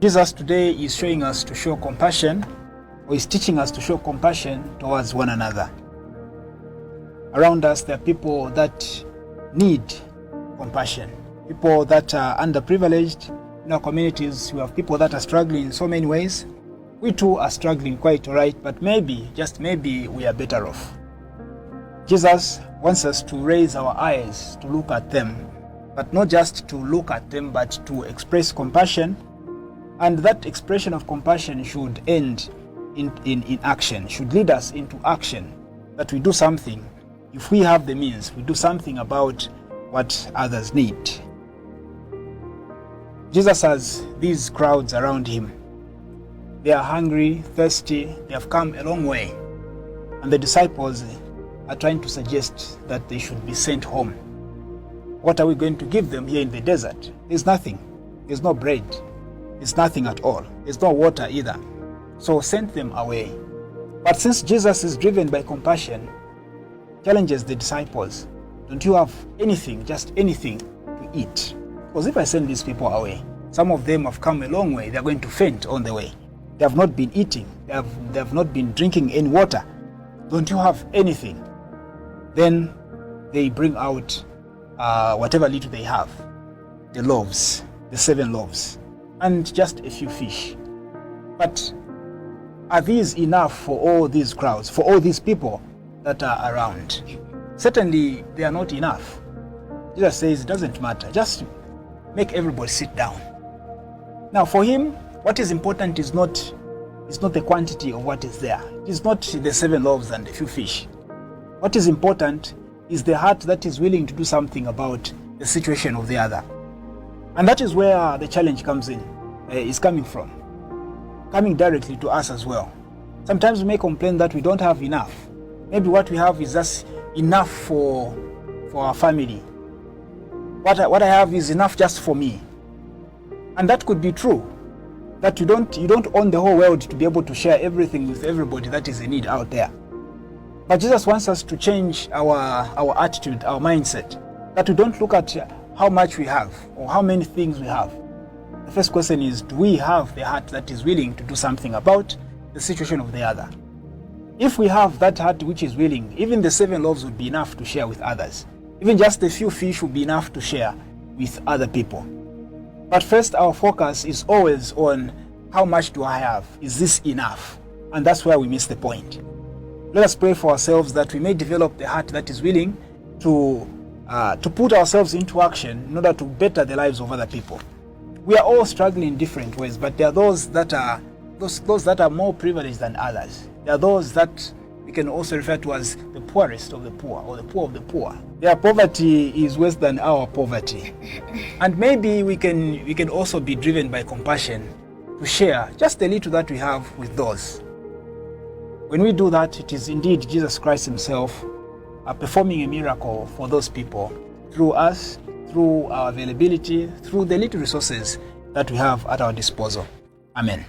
Jesus today is showing us to show compassion, or is teaching us to show compassion towards one another. Around us, there are people that need compassion, people that are underprivileged in our communities. We have people that are struggling in so many ways. We too are struggling quite all right, but maybe, just maybe, we are better off. Jesus wants us to raise our eyes to look at them, but not just to look at them, but to express compassion. And that expression of compassion should end in action, should lead us into action, that we do something. If we have the means, we do something about what others need. Jesus has these crowds around him. They are hungry, thirsty, they have come a long way. And the disciples are trying to suggest that they should be sent home. What are we going to give them here in the desert? There's nothing. There's no bread. There's nothing at all. There's no water either. So send them away. But since Jesus is driven by compassion, challenges the disciples, don't you have anything, just anything to eat? Because if I send these people away, some of them have come a long way, they're going to faint on the way. They have not been eating, they have not been drinking any water. Don't you have anything? Then they bring out whatever little they have, the loaves, the 7 loaves, and just a few fish. But are these enough for all these crowds, for all these people that are around? Certainly they are not enough. Jesus says it doesn't matter, just make everybody sit down. Now for him, what is important is not the quantity of what is there. It is not the 7 loaves and a few fish. What is important is the heart that is willing to do something about the situation of the other. And that is where the challenge is coming from, coming directly to us as well. Sometimes we may complain that we don't have enough. Maybe what we have is just enough for our family. What I have is enough just for me. And that could be true, that you don't own the whole world to be able to share everything with everybody that is in need out there. But Jesus wants us to change our attitude, our mindset, that we don't look at how much we have or how many things we have. The first question is, do we have the heart that is willing to do something about the situation of the other? If we have that heart which is willing, even the 7 loaves would be enough to share with others. Even just a few fish would be enough to share with other people. But first, our focus is always on how much do I have? Is this enough? And that's where we miss the point. Let us pray for ourselves that we may develop the heart that is willing to put ourselves into action in order to better the lives of other people. We are all struggling in different ways, but there are those that are more privileged than others. There are those that we can also refer to as the poorest of the poor, or the poor of the poor. Their poverty is worse than our poverty. And maybe we can also be driven by compassion to share just a little that we have with those. When we do that, it is indeed Jesus Christ himself performing a miracle for those people through us, through our availability, through the little resources that we have at our disposal. Amen.